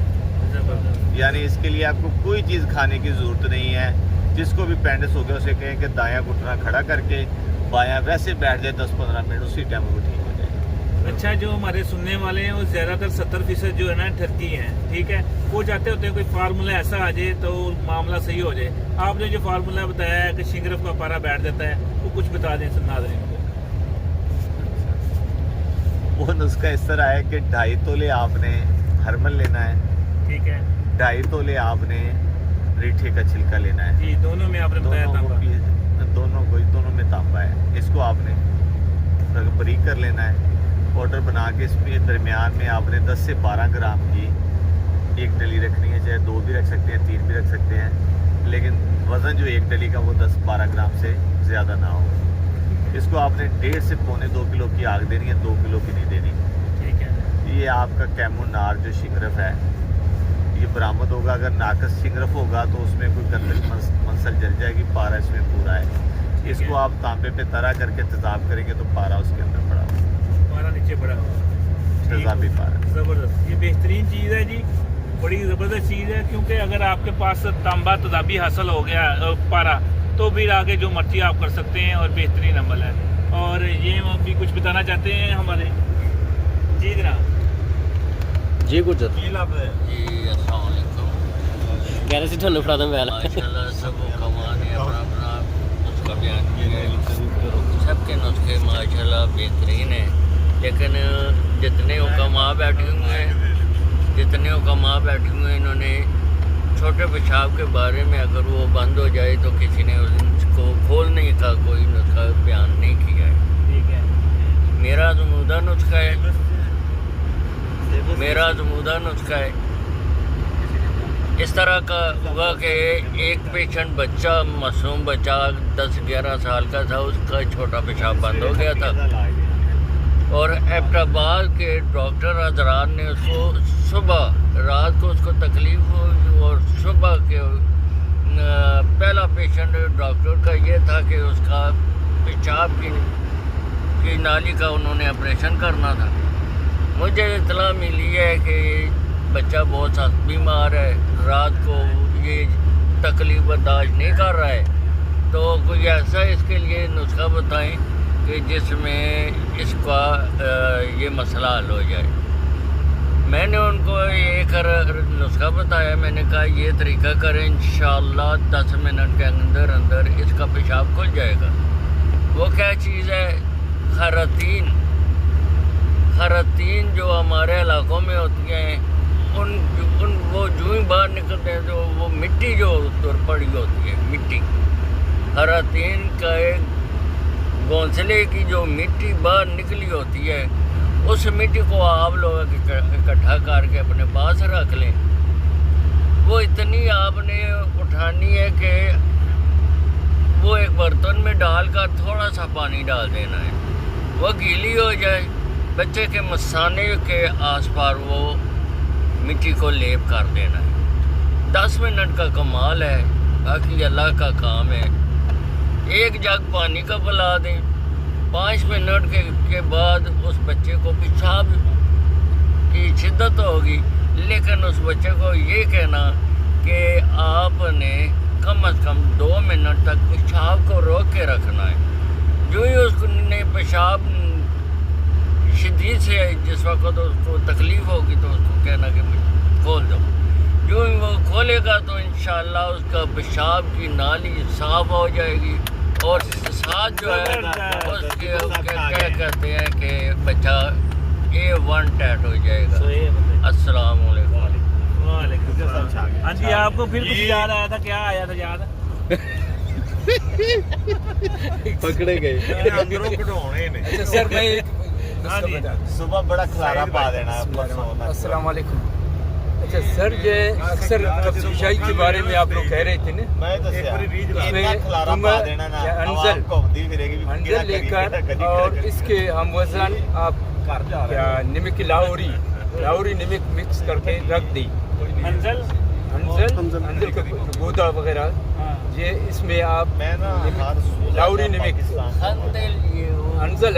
यानी इसके लिए आपको कोई चीज़ खाने की ज़रूरत नहीं है। जिसको भी पेंडिस हो गया उसे कहें कि दायां घुटना खड़ा करके बायां वैसे बैठ जाए 10-15 मिनट, उसी टाइम वो ठीक हो जाएगा। अच्छा, जो हमारे सुनने वाले हैं वो ज़्यादातर 70% जो है ना ठरकी हैं, ठीक है, वो चाहते होते हैं कोई फार्मूला ऐसा आ जाए तो मामला सही हो जाए। आपने जो फार्मूला बताया है कि शिंगरफ का पारा बैठ जाता है, वो कुछ बता दें नाज़रीन को। वो नुस्खा इस तरह है कि 2.5 तोले आपने हरमल लेना है, ठीक है 2.5 तोले आपने रीठे का छिलका लेना है। जी, दोनों में आपने बताया दोनों में तांबा है। इसको आपने बारीक कर लेना है, पाउडर बना के इसमें दरमियान में आपने 10 से 12 ग्राम की एक डली रखनी है, चाहे 2 भी रख सकते हैं, 3 भी रख सकते हैं, लेकिन वज़न जो एक डली का वो 10-12 ग्राम से ज़्यादा ना हो। इसको आपने 1.5 से पौने 2 किलो की आग देनी है, 2 किलो की नहीं देनी। ठीक है। ये आपका कैमोनार जो शिंगरफ है ये बरामद होगा। अगर नाकस शिंगरफ होगा तो उसमें कोई गंदक मंसल जल जाएगी, पारा इसमें पूरा है। इसको आप तांबे पे तरा करके तेजाब करेंगे तो पारा उसके अंदर पड़ा होगा, पारा नीचे पड़ा होगा, तेजाबी पारा। ज़बरदस्त, ये बेहतरीन चीज़ है जी, बड़ी ज़बरदस्त चीज़ है, क्योंकि अगर आपके पास तांबा तेजाबी हासिल हो गया पारा, तो फिर आगे जो मर्जी आप कर सकते हैं और बेहतरीन अमल है। और ये भी कुछ बताना चाहते हैं हमारे जी जनाब। जी कुछ जी अस्सलाम वालेकुम। कह रहे थे ਤੁਹਾਨੂੰ ਫੜਾ ਦਾਂ ਵੈਲ माशाल्लाह सब कमा ने अपना अपना नुस्खा बयान किया है। सबके नुस्खे माशाल्लाह बेहतरीन है, लेकिन जितने हुक्मा बैठे हुए हैं, जितने हुक्मा बैठे हुए हैं, इन्होंने छोटे पेशाब के बारे में अगर वो बंद हो जाए तो किसी ने उसको खोलने का कोई नुस्खा बयान नहीं किया है। ठीक है, मेरा जमूदा नुस्खा है, मेरा जमूदा नुस्खा है। इस तरह का हुआ कि एक पेशेंट बच्चा, मासूम बच्चा 10-11 साल का था, उसका छोटा पेशाब बंद हो गया था और एबटाबाद के डॉक्टर हजरात ने उसको सुबह, रात को उसको तकलीफ हुई और सुबह के पहला पेशेंट डॉक्टर का ये था कि उसका पेशाब की नाली का उन्होंने ऑपरेशन करना था। मुझे इतला मिली है कि बच्चा बहुत सख्त बीमार है, रात को ये तकलीफ बर्दाश्त नहीं कर रहा है, तो कोई ऐसा इसके लिए नुस्खा बताएं कि जिसमें इसका ये मसला हल हो जाए। मैंने उनको एक नुस्खा बताया, मैंने कहा ये तरीका करें, इंशाअल्लाह 10 मिनट के अंदर अंदर इसका पेशाब खुल जाएगा। वो क्या चीज़ है? खरातीन। खरातीन जो हमारे इलाकों में होती हैं, उन वो जो ही बाहर निकलते हैं, जो वो मिट्टी जो तुर पड़ी होती है, मिट्टी, खरातीन का एक घोंसले की जो मिट्टी बाहर निकली होती है, उस मिट्टी को आप लोग इकट्ठा करके अपने पास रख लें। वो इतनी आपने उठानी है कि वो एक बर्तन में डालकर थोड़ा सा पानी डाल देना है, वो गीली हो जाए, बच्चे के मसाने के आस पार वो मिट्टी को लेप कर देना है। 10 मिनट का कमाल है, बाकी अल्लाह का काम है। एक जग पानी का पिला दें, 5 मिनट के बाद उस बच्चे को पेशाब की शिद्दत होगी, लेकिन उस बच्चे को ये कहना कि आपने कम से कम 2 मिनट तक पेशाब को रोक के रखना है। जो ही उसने पेशाब शदीद से जिस वक्त उसको तकलीफ़ होगी तो उसको कहना कि खोल दो। जो ही वो खोलेगा तो इंशाअल्लाह उसका पेशाब की नाली साफ हो जाएगी और साथ जो है उसके क्या कहते हैं कि बच्चा A1 टैट हो जाएगा। अस्सलाम वालेकुम। हाँ जी, आपको फिर कुछ याद आया था? क्या आया था याद? पकड़े गए अंदरों कढ़ाने ने। अच्छा सर, मैं हाँ जी, सुबह बड़ा खलारा पा देना है। अस्सलाम वालेकुम। अच्छा सर, ये अक्सर तफ्सीशाई के बारे में आप लोग कह रहे थे ना, मैं दसिया इसमें खलारा पा देना ना, अंजल घूमती फिरेगी भी अंजल लेकर और इसके हम वजन आप क्या निमक लाहौरी लाहौरी नमक मिक्स करके रख दी। अंजल अंजल का गोदा वगैरह हाँ। ये इसमें आप मैं ना लाहौरी नमक अंजल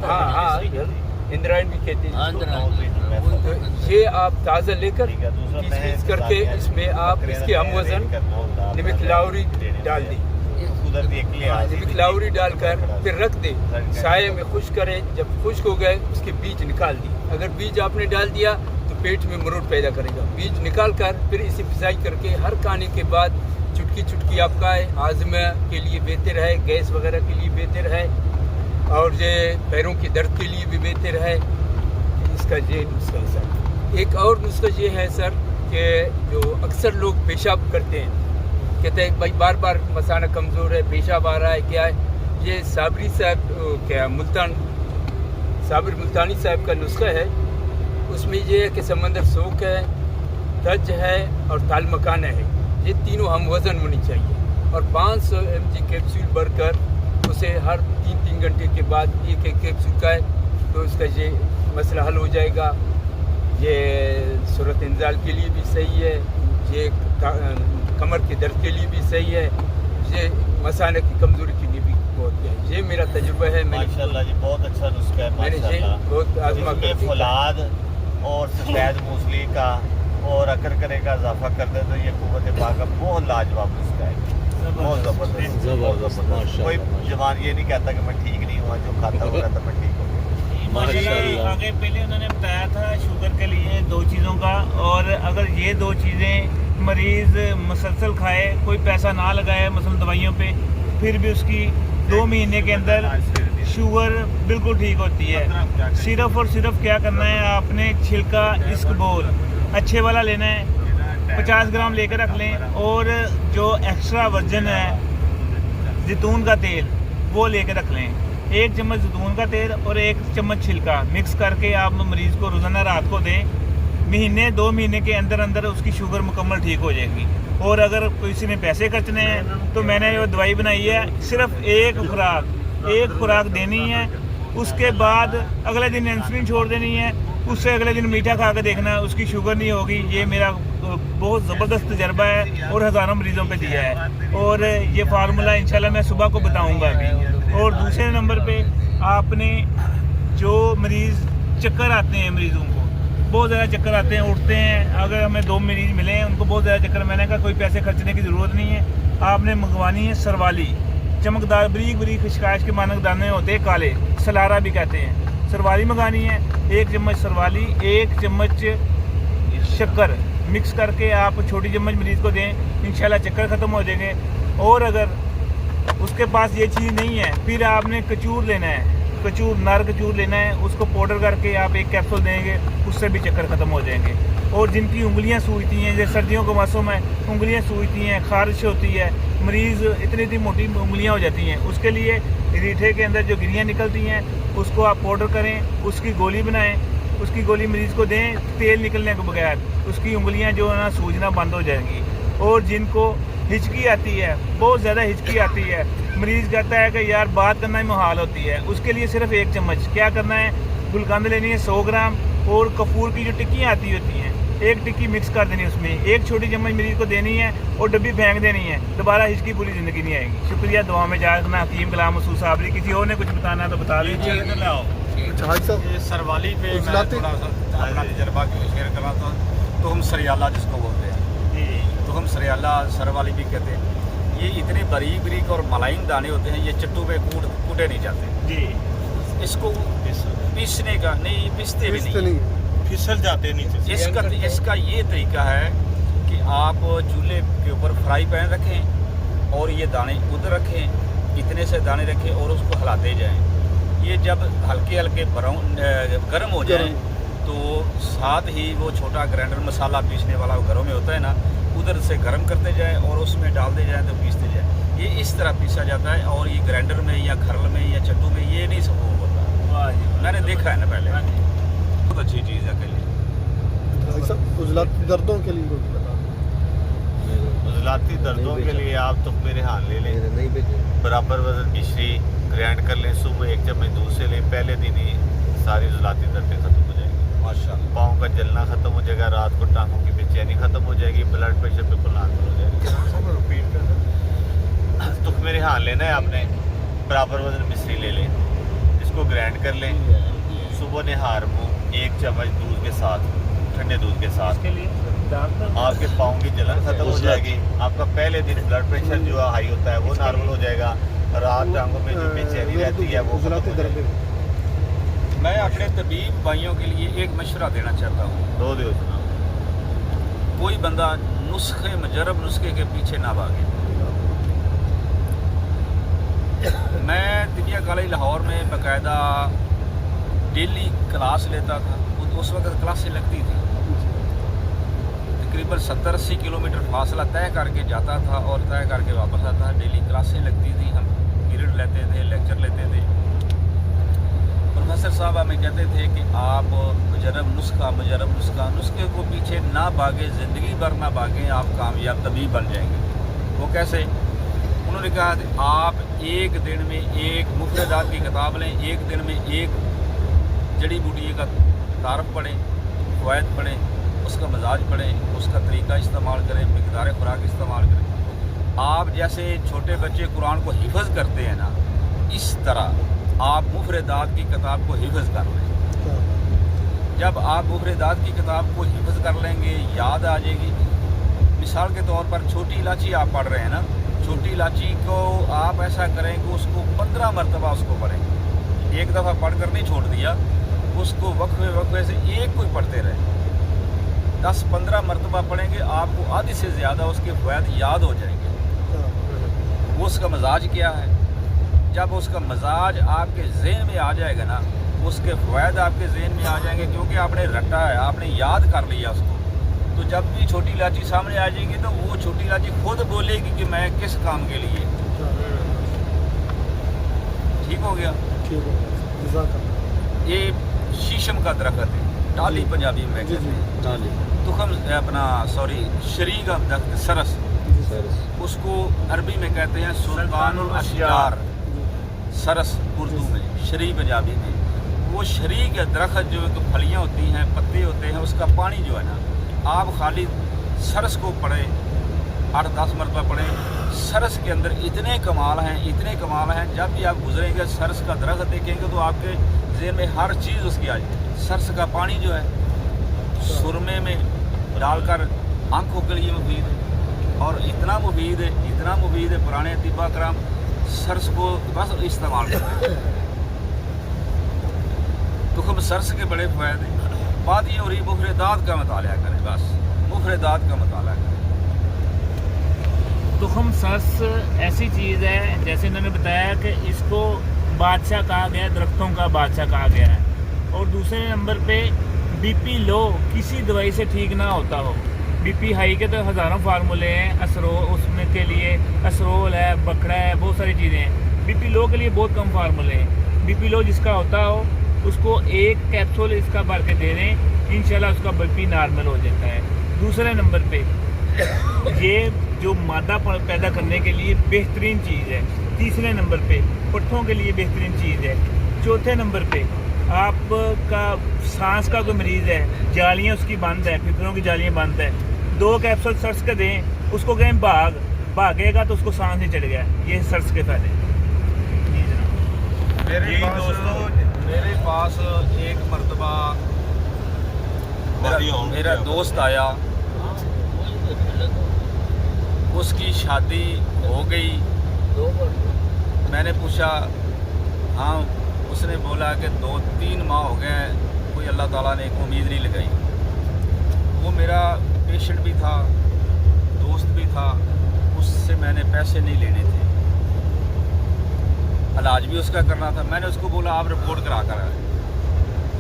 हाँ हाँ इंद्रायण भी कहते हैं। तो ये आप ताज़ा लेकर पीस करके इसमें आप इसके हम वजन नमक लाहौरी डाल दी। नमक लाहौरी डालकर फिर रख दे, साये में खुश्क करें। जब खुश्क हो गए उसके बीज निकाल दी। अगर बीज आपने डाल दिया तो पेट में मुरुट पैदा करेगा। बीज निकाल कर फिर इसे पिसाई करके हर खाने के बाद चुटकी चुटकी आप खाएं। आज़मा के लिए बेहतर है, गैस वगैरह के लिए बेहतर है, और ये पैरों के दर्द के लिए भी बेहतर है। इसका ये नुस्खा है सर। एक और नुस्खा ये है सर कि जो अक्सर लोग पेशाब करते हैं, कहते हैं भाई बार बार मसाना कमज़ोर है, पेशाब आ रहा है, क्या है ये साबरी साहब क्या साबिर मुल्तानी साहब का नुस्खा है। उसमें ये है कि समंदर सोख है, तज है और ताल मकाना है। ये तीनों हम वज़न होनी चाहिए और 500 mg कैप्सूल भरकर उसे हर 3-3 घंटे के बाद एक कैप्सूल खाए तो इसका ये मसला हल हो जाएगा। ये सूरत इंजाल के लिए भी सही है, ये कमर के दर्द के लिए भी सही है, ये मसाने की कमज़ोरी के लिए भी बहुत है। ये मेरा तजुर्बा है। माशाल्लाह जी बहुत अच्छा नुस्खा है मैंने ये माशाल्लाह। बहुत आजमा कर देखा। फौलाद और सफ़ेद मूसली का और अकरकरे का इजाफा कर दे तो ये कुव्वत पाक का बहुत लाजवाब नुस्खा है, बहुत ज़बरदस्त। कोई जवान ये नहीं कहता कि मैं ठीक नहीं हुआ, जो खाता हुआ तो मैं ठीक हो गया। आगे पहले उन्होंने बताया था शुगर के लिए 2 चीज़ों का, और अगर ये 2 चीज़ें मरीज़ मुसलसल खाए, कोई पैसा ना लगाए मसलन दवाइयों पे, फिर भी उसकी 2 महीने के अंदर शुगर बिल्कुल ठीक होती है। सिर्फ और सिर्फ क्या करना है, आपने छिलका इसबगोल अच्छे वाला लेना है, 50 ग्राम लेकर रख लें, और जो एक्स्ट्रा वर्जन है जैतून का तेल वो लेकर रख लें। 1 चम्मच जैतून का तेल और 1 चम्मच छिलका मिक्स करके आप मरीज़ को रोज़ाना रात को दें। 2 महीने के अंदर अंदर उसकी शुगर मुकम्मल ठीक हो जाएगी। और अगर किसी ने पैसे खर्चने हैं तो मैंने जो दवाई बनाई है, सिर्फ एक खुराक देनी है, उसके बाद अगले दिन इंसुलिन छोड़ देनी है, उससे अगले दिन मीठा खा के देखना है, उसकी शुगर नहीं होगी। ये मेरा बहुत ज़बरदस्त तजर्बा है और हज़ारों मरीज़ों पे दिया है, और ये फार्मूला इंशाल्लाह मैं सुबह को बताऊंगा अभी। और दूसरे नंबर पे आपने जो मरीज़ चक्कर आते हैं, मरीज़ों को बहुत ज़्यादा चक्कर आते हैं, उठते हैं, अगर हमें 2 मरीज़ मिले हैं उनको बहुत ज़्यादा चक्कर, मैंने कहा कोई पैसे खर्चने की ज़रूरत नहीं है, आपने मंगवानी है सरवाली, चमकदार बरीक बरीक खिशकाश के मानक दाने होते हैं, काले सलारा भी कहते हैं, सरवाली मंगानी है। 1 चम्मच सरवाली, 1 चम्मच शक्कर मिक्स करके आप छोटी चम्मच मरीज़ को दें, इंशाल्लाह चक्कर ख़त्म हो जाएंगे। और अगर उसके पास ये चीज़ नहीं है, फिर आपने कचूर लेना है, नार कचूर लेना है, उसको पाउडर करके आप 1 कैप्सूल देंगे, उससे भी चक्कर ख़त्म हो जाएंगे। और जिनकी उंगलियां सूजती हैं, जैसे सर्दियों के मौसम में उंगलियां सूजती हैं, खारिश होती है, मरीज़ इतनी मोटी उंगलियां हो जाती हैं, उसके लिए रीठे के अंदर जो गिरियाँ निकलती हैं उसको आप पाउडर करें, उसकी गोली बनाएं, उसकी गोली मरीज़ को दें तेल निकलने के बगैर, उसकी उंगलियां जो है ना सूजना बंद हो जाएंगी। और जिनको हिचकी आती है, बहुत ज़्यादा हिचकी आती है, मरीज़ कहता है कि यार बात करना ही मुहाल होती है, उसके लिए सिर्फ 1 चम्मच क्या करना है, गुलकंद लेनी है 100 ग्राम, और कपूर की जो टिक्कियाँ आती होती हैं 1 टिक्की मिक्स कर देनी, उसमें 1 छोटी चम्मच मरीज़ को देनी है और डब्बी फेंक देनी है, दोबारा हिचकी पूरी ज़िंदगी नहीं आएगी। शुक्रिया, दुआ में याद रखना। हकीम कलाम मसूद साबरी। किसी और ने कुछ बताना है तो बता दीजिए। सरवाली पे मैं थोड़ा सा अपना तजर्बा शेयर कर रहा था। तो हम सरियाला जिसको बोलते हैं, तो हम सरियाला सरवाली भी कहते हैं। ये इतने बारीक बारीक और मलाइम दाने होते हैं, ये चट्टू पे कूटे नहीं जाते जी। इसको पीसने का नहीं, पीसते भी नहीं, फिसल जाते नीचे। इसका ये तरीका है कि आप चूल्हे के ऊपर फ्राई पैन रखें और ये दाने उधर रखें, इतने से दाने रखें और उसको हिलाते जाएं। ये जब हल्के हल्के गर्म हो जाए तो साथ ही वो छोटा ग्राइंडर मसाला पीसने वाला घरों में होता है ना, उधर से गर्म करते जाए और उसमें डालते जाए तो पीसते जाए। ये इस तरह पीसा जाता है, और ये ग्राइंडर में या खरल में या चट्टू में ये नहीं संभव होता। मैंने देखा है ना पहले, बहुत अच्छी चीज़ है के लिए। उजलाती दर्दों के लिए उजलाती दर्दों के लिए आप तो मेरे हाथ ले लें, बराबर वजन मिश्री ग्राइंड कर लें, सुबह 1 चम्मच दूध से लें, पहले दिन ही सारी उजलाती दर्दें खत्म हो जाएगी माशाल्लाह। पाँव का जलना खत्म हो जाएगा, रात को टांगों की बेचैनी खत्म हो जाएगी, ब्लड प्रेशर बिल्कुल नॉर्मल हो जाएगा। तुख मेरे हाँ लेना है आपने, बराबर वजन मिश्री ले लें, इसको ग्राइंड कर लें, सुबह निहार मुँह 1 चम्मच दूध के साथ, ठंडे दूध के साथ, इसके लिए आपके पाँव की जलन खत्म हो जाएगी। आपका पहले दिन ब्लड प्रेशर जो हाई होता है वो नॉर्मल हो जाएगा, रात टांगों में जो बेचैनी रहती है वो खत्म हो जाएगी। मैं अपने तबीब भाइयों के लिए एक मशवरा देना चाहता हूँ, दो दिवस ना कोई बंदा नुस्खे मुजरब नुस्खे के पीछे ना भागे। मैं तिबिया कॉलेज लाहौर में बाकायदा डेली क्लास लेता था, उस वक्त क्लासें लगती थी, तकरीबन 70-80 किलोमीटर फासला तय करके जाता था और तय करके वापस आता था। डेली क्लासें लगती थी, हम पीरियड लेते थे, लेक्चर लेते थे। प्रोफेसर साहब हमें कहते थे कि आप मुजरब नुस्खा नुस्खे को पीछे ना भागे, ज़िंदगी भर ना भागें, आप कामयाब तबीब बन जाएंगे। वो कैसे? उन्होंने कहा कि आप एक दिन में एक मुफरदात की किताब लें, एक दिन में एक जड़ी बूटी का तारफ़ पढ़ें, फ़वाइद पढ़ें, उसका मजाज पढ़ें, उसका तरीका इस्तेमाल करें, मिक़दार खुराक इस्तेमाल करें। आप जैसे छोटे बच्चे कुरान को हिफ़्ज़ करते हैं ना, इस तरह आप मुफरदात की किताब को हिफ़्ज़ कर लें। जब आप मुफरदात की किताब को हिफ़्ज़ कर लेंगे, याद आ जाएगी। मिसाल के तौर पर छोटी इलाची आप पढ़ रहे हैं ना, छोटी इलाची को आप ऐसा करें कि उसको 15 मरतबा उसको पढ़ें। एक दफ़ा पढ़ कर नहीं छोड़ दिया, उसको वक्फे से एक कोई पढ़ते रहे। 10-15 मरतबा पढ़ेंगे, आपको आधी से ज़्यादा उसके फ़वाइद याद हो जाएंगे। वो उसका मजाज क्या है, जब उसका मजाज आपके ज़हन में आ जाएगा ना, उसके फ़वाइद आपके ज़हन में आ जाएंगे, क्योंकि आपने रटा है, आपने याद कर लिया उसको। तो जब भी छोटी इलाची सामने आ जाएगी तो वो छोटी इलाची खुद बोलेगी कि मैं किस काम के लिए। ठीक हो गया? ये शीशम का दरख्त है, टाली पंजाबी में कहते हैं, तुखम अपना शरी का दरख्त सरस, उसको अरबी में कहते हैं सुल्तानुल अशजार, सरस उर्दू में, शरी पंजाबी में। वो शरी के दरख्त जो तो फलियाँ होती हैं, पत्ते होते हैं, उसका पानी जो है ना, आप खाली सरस को पढ़ें, 8-10 मरतबा पढ़ें। सरस के अंदर इतने कमाल हैं, जब भी आप गुजरेंगे सरस का दरख्त देखेंगे तो आपके ज़हन में हर चीज़ उसकी आ जाए। सरस का पानी जो है सुरमे में डालकर आंखों के लिए मुफीद है, और इतना मुफीद है पुराने तिब्बा कराम सरस को बस इस्तेमाल करते हैं। तो हम सरस के बड़े फ़ायदे हैं। बात ये हो रही मुफरदात का मताला करें, बस मुफरदात का मताला करें। तुखम सरस ऐसी चीज़ है, जैसे इन्होंने बताया कि इसको बादशाह कहा गया है, दरख्तों का बादशाह कहा गया है। और दूसरे नंबर पे बीपी लो किसी दवाई से ठीक ना होता हो। बीपी हाई के तो हज़ारों फार्मूले हैं, उसमें के लिए असरोल है, बकरा है, बहुत सारी चीज़ें हैं। बीपी लो के लिए बहुत कम फार्मूले हैं। बीपी लो जिसका होता हो उसको एक कैप्सूल इसका भर के दे दें, इंशाल्लाह उसका बीपी नॉर्मल हो जाता है। दूसरे नंबर पे ये जो मादा पैदा करने के लिए बेहतरीन चीज़ है। तीसरे नंबर पे पट्ठों के लिए बेहतरीन चीज़ है। चौथे नंबर पे आपका सांस का कोई मरीज़ है, जालियाँ उसकी बंद है, फिक्रों की जालियाँ बंद है, 2 कैप्सूल सर्स के दें, उसको कहें भागेगा तो उसको सांस नहीं चढ़ गया। ये सर्स के फायदे। मेरे पास एक मरतबा मेरा दोस्त आया, उसकी शादी हो गई। मैंने पूछा, हाँ, उसने बोला कि 2-3 माह हो गए, कोई अल्लाह ताला ने एक उम्मीद नहीं लगाई। वो मेरा पेशेंट भी था, दोस्त भी था, उससे मैंने पैसे नहीं लेने थे, इलाज भी उसका करना था। मैंने उसको बोला आप रिपोर्ट करा कर आए।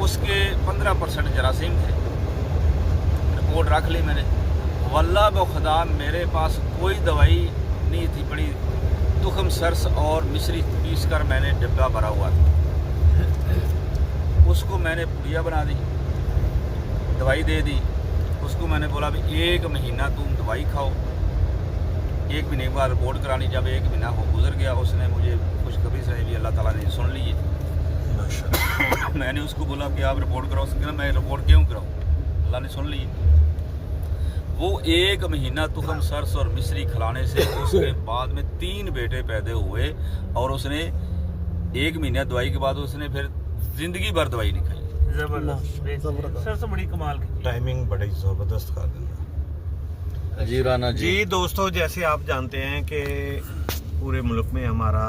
उसके 15% जरासीम थे, रिपोर्ट रख ली मैंने। वल्लाह ब खुदा मेरे पास कोई दवाई नहीं थी पड़ी। तुखम सरस और मिश्री पीस कर मैंने डिब्बा भरा हुआ था, उसको मैंने पुड़िया बना दी, दवाई दे दी। उसको मैंने बोला भी 1 महीना तुम दवाई खाओ, 1 महीने के बाद रिपोर्ट करानी। जब 1 महीना हो गुजर गया, उसने मुझे खुशखबरी सुनाई भी अल्लाह ताला ने सुन ली है। मैंने उसको बोला कि आप रिपोर्ट कराओ, उसने कहा मैं रिपोर्ट क्यों कराऊँ, अल्लाह ने सुन ली। वो 1 महीना तुखम सरस और मिश्री खिलाने से उसके बाद में 3 बेटे पैदा हुए, और उसने 1 महीना दवाई के बाद उसने फिर जिंदगी भर दवाई नहीं खाई। जबरदस्त सर, से बड़ी कमाल की टाइमिंग बड़ी ज़बरदस्त कर देना। जी राना जी। जी दोस्तों, जैसे आप जानते हैं कि पूरे मुल्क में हमारा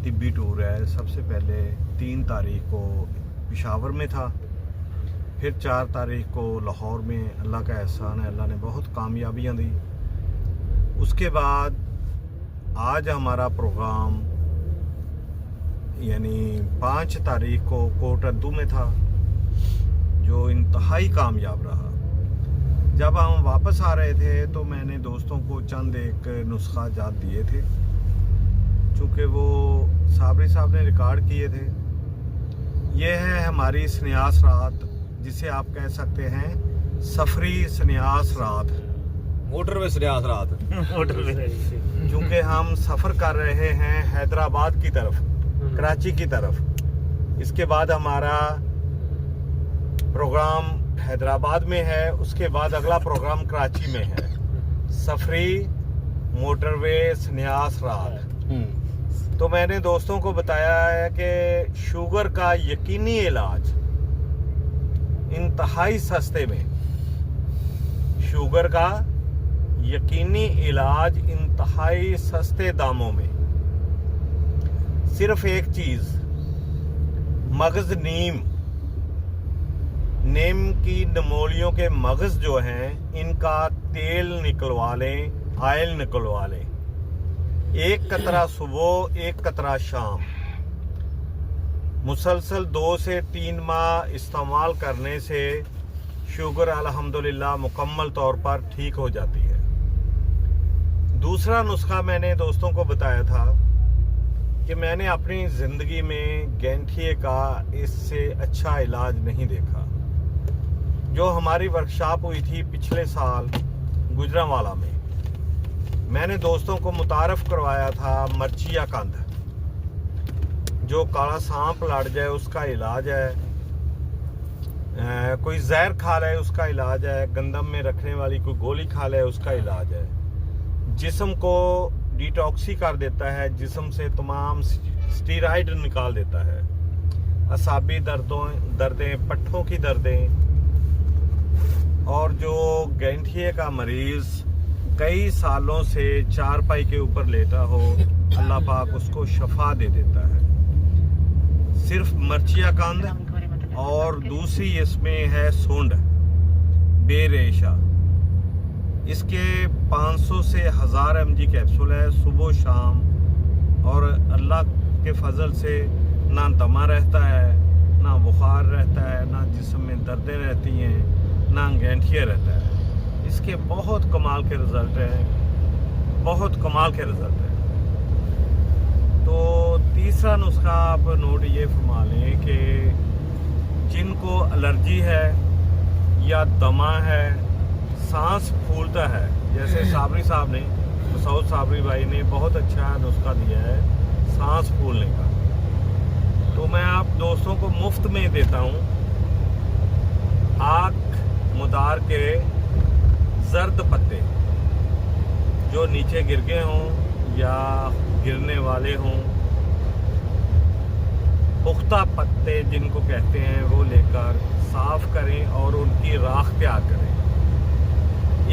तिब्बी टूर है। सबसे पहले 3 तारीख को पेशावर में था, फिर 4 तारीख को लाहौर में। अल्लाह का एहसान है, अल्लाह ने बहुत कामयाबियाँ दी। उसके बाद आज हमारा प्रोग्राम यानी 5 तारीख को कोटद्दू में था, जो इंतहाई कामयाब रहा। जब हम वापस आ रहे थे तो मैंने दोस्तों को चंद एक नुस्खा जात दिए थे, चूँकि वो साबरी साहब ने रिकॉर्ड किए थे। ये है हमारी स्न्यास रात, जिसे आप कह सकते हैं सफरी स्न्यास रात, मोटरवे स्न्यास रात। क्योंकि हम सफ़र कर रहे हैं हैदराबाद की तरफ, कराची की तरफ। इसके बाद हमारा प्रोग्राम हैदराबाद में है, उसके बाद अगला प्रोग्राम कराची में है। सफरी मोटरवे स्न्यास रात। तो मैंने दोस्तों को बताया है कि शुगर का यकीनी इलाज इंतहाई सस्ते में, शुगर का यकीनी इलाज इंतहाई सस्ते दामों में। सिर्फ एक चीज, मगज नीम की नमोलियों के मगज जो हैं, इनका तेल निकलवा लें, ऑयल निकलवा लें। 1 कतरा सुबह, 1 कतरा शाम, मुसलसल 2 से 3 माह इस्तेमाल करने से शुगर अल्हम्दुलिल्लाह मुकम्मल तौर पर ठीक हो जाती है। दूसरा नुस्खा मैंने दोस्तों को बताया था कि मैंने अपनी ज़िंदगी में गैंठिए का इससे अच्छा इलाज नहीं देखा। जो हमारी वर्कशॉप हुई थी पिछले साल गुजरांवाला में, मैंने दोस्तों को मुतारफ़ करवाया था मर्चिया कंद, जो काला सांप लड़ जाए उसका इलाज है, कोई जहर खा ले उसका इलाज है, गंदम में रखने वाली कोई गोली खा ले उसका इलाज है। जिस्म को डिटॉक्सी कर देता है, जिस्म से तमाम स्टीराइड निकाल देता है। असाबी दर्दें, पट्ठों की दर्दें, और जो गैंठिए का मरीज़ कई सालों से चारपाई के ऊपर लेटा हो, अल्लाह पाक उसको शफा दे देता है। सिर्फ मर्चिया कंद, और दूसरी इसमें है सूंड बेरेशा। इसके 500 से 1000 mg कैप्सूल है, सुबह शाम। और अल्लाह के फजल से ना दमा रहता है, ना बुखार रहता है, ना जिस्म में दर्दें रहती हैं, ना गैंठिया रहता है। इसके बहुत कमाल के रिज़ल्ट हैं, बहुत कमाल के रिज़ल्ट हैं। तो तीसरा नुस्खा आप नोट ये फरमा लें कि जिनको एलर्जी है या दमा है, सांस फूलता है, जैसे साबरी साहब ने, मसूद साबरी भाई ने बहुत अच्छा नुस्खा दिया है सांस फूलने का, तो मैं आप दोस्तों को मुफ्त में देता हूँ। आँख मुदार के जर्द पत्ते जो नीचे गिर गए हों या गिरने वाले हों, पुख्ता पत्ते जिनको कहते हैं, वो लेकर साफ करें और उनकी राख तैयार करें।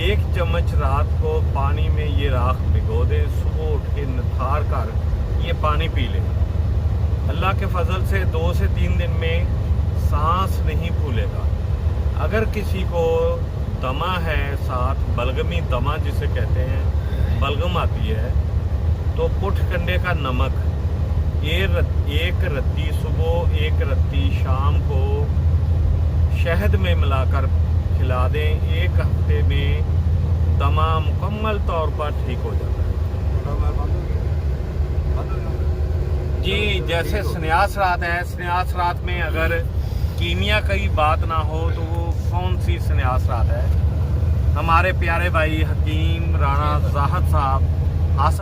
1 चम्मच रात को पानी में ये राख भिगो दें, सुबह उठ के निथार कर ये पानी पी लें। अल्लाह के फजल से 2 से 3 दिन में सांस नहीं फूलेगा। अगर किसी को दमा है, साथ बलगमी दमा जिसे कहते हैं, बलगम आती है, तो पुठ कंडे का नमक 1 रत्ती सुबह, 1 रत्ती शाम को शहद में मिलाकर खिला दें। 1 हफ्ते में दमा मुकम्मल तौर पर ठीक हो जाता है। जी, जैसे स्न्यास रात है, स्न्यास रात में अगर कीमिया की बात ना हो तो वो कौन सी स्न्यास रात है? हमारे प्यारे भाई हकीम राणा ज़ाहद साहब आसफ